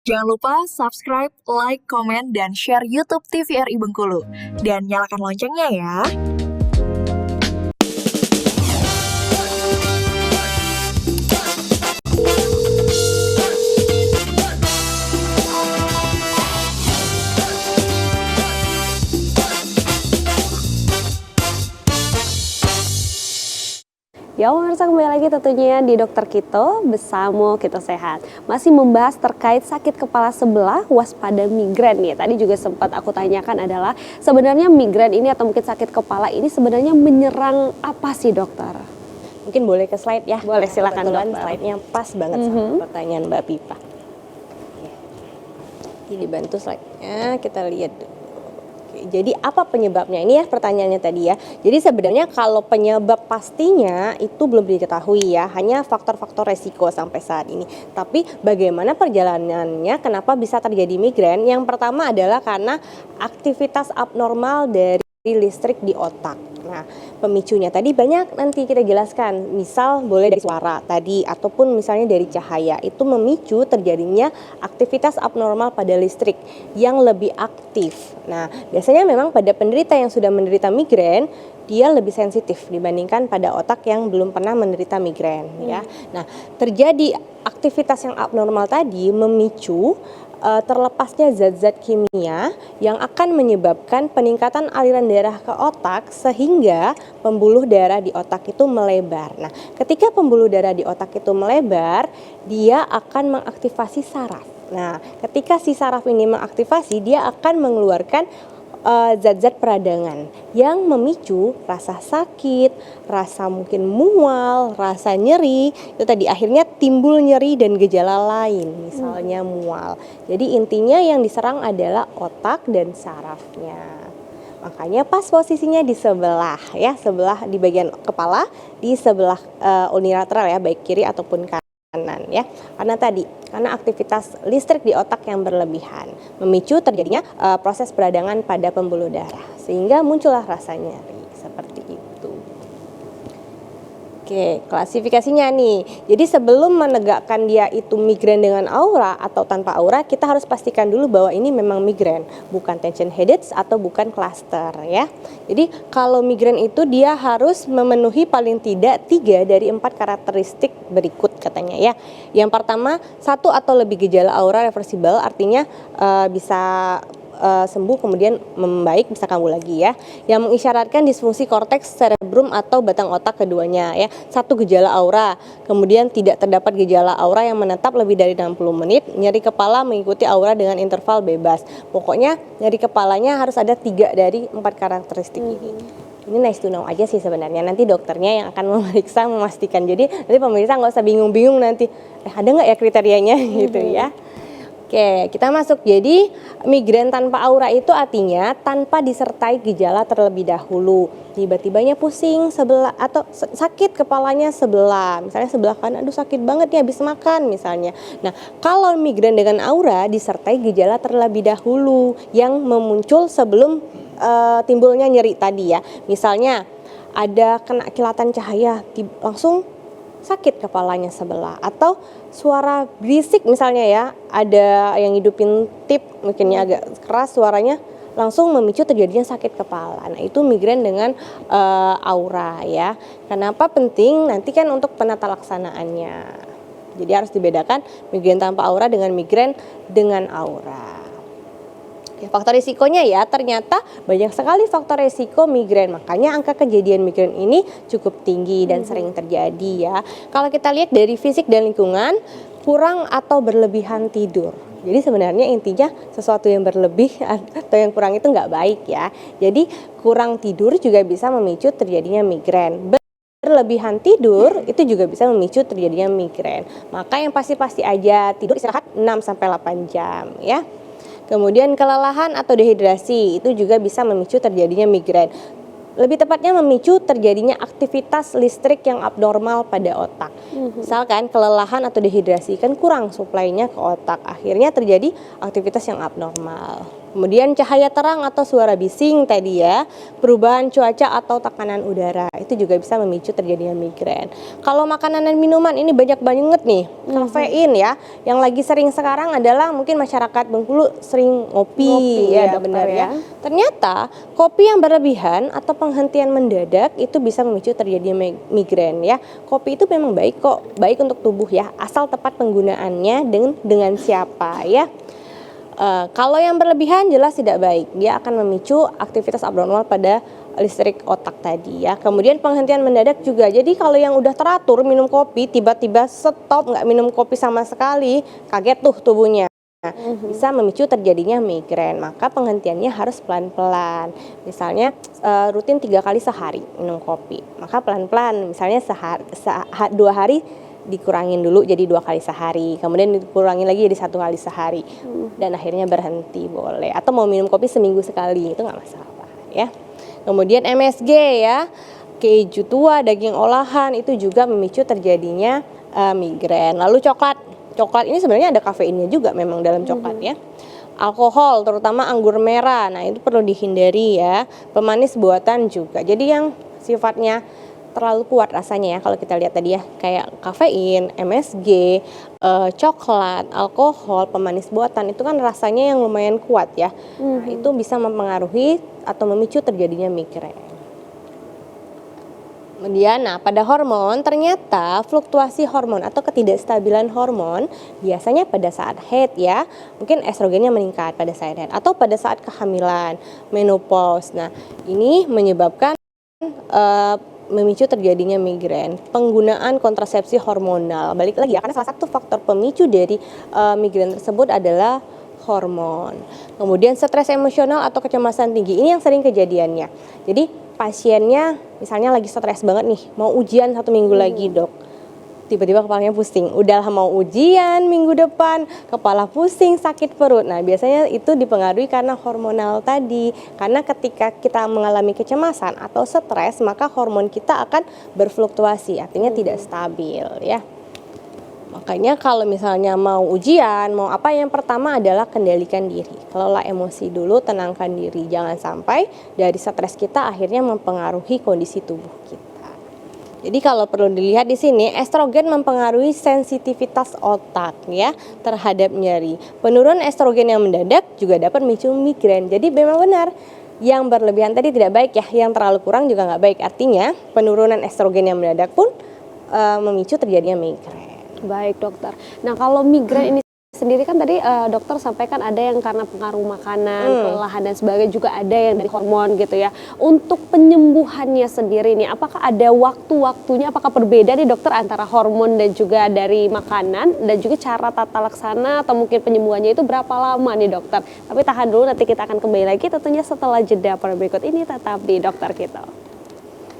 Jangan lupa subscribe, like, komen, dan share YouTube TVRI Bengkulu. Dan nyalakan loncengnya ya. Ya pemirsa, kembali lagi tentunya di Dokter Kito bersama Kito Sehat. Masih membahas terkait sakit kepala sebelah, waspada migrain nih. Tadi juga sempat aku tanyakan adalah sebenarnya migrain ini atau mungkin sakit kepala ini sebenarnya menyerang apa sih dokter? Mungkin boleh ke slide ya. Boleh, silakan Kebetulan dokter. slide-nya pas banget sama pertanyaan Mbak Pipa. Ini dibantu slide-nya, kita lihat. Jadi apa penyebabnya? Ini ya pertanyaannya tadi ya. Jadi sebenarnya kalau penyebab pastinya itu belum diketahui ya, hanya faktor-faktor resiko sampai saat ini. Tapi bagaimana perjalanannya, kenapa bisa terjadi migrain? Yang pertama adalah karena aktivitas abnormal dari listrik di otak. Nah, pemicunya tadi banyak nanti kita jelaskan. Misal boleh dari suara tadi ataupun misalnya dari cahaya. Itu memicu terjadinya aktivitas abnormal pada listrik yang lebih aktif. Nah, biasanya memang pada penderita yang sudah menderita migrain, dia lebih sensitif dibandingkan pada otak yang belum pernah menderita migrain ya. Nah, terjadi aktivitas yang abnormal tadi memicu terlepasnya zat-zat kimia yang akan menyebabkan peningkatan aliran darah ke otak sehingga pembuluh darah di otak itu melebar. Nah, ketika pembuluh darah di otak itu melebar, dia akan mengaktifasi saraf. Nah, ketika si saraf ini mengaktifasi, dia akan mengeluarkan zat-zat peradangan yang memicu rasa sakit, rasa mungkin mual, rasa nyeri. Itu tadi akhirnya timbul nyeri dan gejala lain, misalnya mual. Jadi intinya yang diserang adalah otak dan sarafnya. Makanya pas posisinya di sebelah ya, sebelah di bagian kepala, di sebelah unilateral ya, baik kiri ataupun kanan ya. Karena aktivitas listrik di otak yang berlebihan memicu terjadinya proses peradangan pada pembuluh darah sehingga muncullah rasa nyeri seperti itu. Oke, klasifikasinya nih. Jadi sebelum menegakkan dia itu migrain dengan aura atau tanpa aura, kita harus pastikan dulu bahwa ini memang migrain, bukan tension headache atau bukan cluster ya. Jadi kalau migrain itu dia harus memenuhi paling tidak 3 dari 4 karakteristik berikut katanya ya. Yang pertama, 1 atau lebih gejala aura reversible, artinya bisa sembuh kemudian membaik, bisa kambuh lagi ya, yang mengisyaratkan disfungsi korteks cerebrum atau batang otak keduanya ya. 1 gejala aura, kemudian tidak terdapat gejala aura yang menetap lebih dari 60 menit, nyeri kepala mengikuti aura dengan interval bebas. Pokoknya nyeri kepalanya harus ada 3 dari 4 karakteristik ini. Ini nice to know aja sih sebenarnya, nanti dokternya yang akan memeriksa memastikan. Jadi nanti pemirsa nggak usah bingung-bingung nanti, ada nggak ya kriterianya gitu ya. Oke, kita masuk. Jadi migrain tanpa aura itu artinya tanpa disertai gejala terlebih dahulu. Tiba-tibanya pusing sebelah atau sakit kepalanya sebelah. Misalnya sebelah kanan, aduh sakit banget nih habis makan misalnya. Nah, kalau migrain dengan aura disertai gejala terlebih dahulu yang memuncul sebelum timbulnya nyeri tadi ya. Misalnya ada kena kilatan cahaya, langsung sakit kepalanya sebelah, atau suara berisik misalnya ya, ada yang hidupin tip mungkinnya agak keras suaranya, langsung memicu terjadinya sakit kepala. Nah, itu migrain dengan aura ya. Kenapa penting? Nanti kan untuk penata laksanaannya. Jadi harus dibedakan migrain tanpa aura dengan migrain dengan aura. Ya, faktor risikonya ya, ternyata banyak sekali faktor risiko migrain, makanya angka kejadian migrain ini cukup tinggi dan sering terjadi ya. Kalau kita lihat dari fisik dan lingkungan, kurang atau berlebihan tidur. Jadi sebenarnya intinya sesuatu yang berlebih atau yang kurang itu nggak baik ya. Jadi kurang tidur juga bisa memicu terjadinya migrain. Berlebihan tidur itu juga bisa memicu terjadinya migrain. Maka yang pasti-pasti aja tidur istirahat 6-8 jam ya. Kemudian kelelahan atau dehidrasi itu juga bisa memicu terjadinya migrain. Lebih tepatnya memicu terjadinya aktivitas listrik yang abnormal pada otak. Misalkan kelelahan atau dehidrasi kan kurang suplainya ke otak, akhirnya terjadi aktivitas yang abnormal. Kemudian cahaya terang atau suara bising tadi ya, perubahan cuaca atau tekanan udara, itu juga bisa memicu terjadinya migrain. Kalau makanan dan minuman ini banyak banget nih, kafein ya. Yang lagi sering sekarang adalah mungkin masyarakat Bengkulu sering ngopi ya, dokter benar ya. ya. Ternyata kopi yang berlebihan atau penghentian mendadak itu bisa memicu terjadinya migrain ya. Kopi itu memang baik kok, baik untuk tubuh ya, asal tepat penggunaannya dengan siapa ya. Kalau yang berlebihan jelas tidak baik, dia akan memicu aktivitas abnormal pada listrik otak tadi ya. Kemudian penghentian mendadak juga, jadi kalau yang udah teratur minum kopi, tiba-tiba stop nggak minum kopi sama sekali, kaget tuh tubuhnya. Bisa memicu terjadinya migrain, maka penghentiannya harus pelan-pelan. Misalnya rutin 3 kali sehari minum kopi, maka pelan-pelan, misalnya 2 hari dikurangin dulu jadi 2 kali sehari, kemudian dikurangin lagi jadi 1 kali sehari, dan akhirnya berhenti boleh. Atau mau minum kopi seminggu sekali itu nggak masalah ya. Kemudian MSG ya, keju tua, daging olahan itu juga memicu terjadinya migrain. Lalu coklat ini sebenarnya ada kafeinnya juga memang dalam coklat ya. Alkohol terutama anggur merah, nah itu perlu dihindari ya. Pemanis buatan juga, jadi yang sifatnya terlalu kuat rasanya ya, kalau kita lihat tadi ya, kayak kafein, MSG, coklat, alkohol, pemanis buatan itu kan rasanya yang lumayan kuat ya. Nah, itu bisa mempengaruhi atau memicu terjadinya migrain. Kemudian, nah pada hormon ternyata fluktuasi hormon atau ketidakstabilan hormon biasanya pada saat haid ya, mungkin estrogennya meningkat pada saat haid atau pada saat kehamilan, menopause. Nah ini menyebabkan memicu terjadinya migrain. Penggunaan kontrasepsi hormonal, balik lagi ya, karena salah satu faktor pemicu dari migrain tersebut adalah hormon. Kemudian stres emosional atau kecemasan tinggi, ini yang sering kejadiannya. Jadi pasiennya misalnya lagi stres banget nih, mau ujian 1 minggu lagi dok, tiba-tiba kepalanya pusing, udah mau ujian minggu depan, kepala pusing, sakit perut. Nah biasanya itu dipengaruhi karena hormonal tadi, karena ketika kita mengalami kecemasan atau stres, maka hormon kita akan berfluktuasi, artinya tidak stabil ya. Makanya kalau misalnya mau ujian, mau apa, yang pertama adalah kendalikan diri, kelola emosi dulu, tenangkan diri, jangan sampai dari stres kita akhirnya mempengaruhi kondisi tubuh kita. Jadi kalau perlu dilihat di sini, estrogen mempengaruhi sensitivitas otak ya terhadap nyeri. Penurunan estrogen yang mendadak juga dapat memicu migrain. Jadi memang benar, yang berlebihan tadi tidak baik ya, yang terlalu kurang juga nggak baik. Artinya penurunan estrogen yang mendadak pun memicu terjadinya migrain. Baik dokter. Nah kalau migrain ini sendiri kan tadi dokter sampaikan ada yang karena pengaruh makanan, kelelahan dan sebagainya, juga ada yang dari hormon gitu ya. Untuk penyembuhannya sendiri nih, apakah ada waktu-waktunya, apakah berbeda nih dokter antara hormon dan juga dari makanan, dan juga cara tata laksana atau mungkin penyembuhannya itu berapa lama nih dokter? Tapi tahan dulu, nanti kita akan kembali lagi tentunya setelah jeda. Pada berikut ini tetap di Dokter Kito.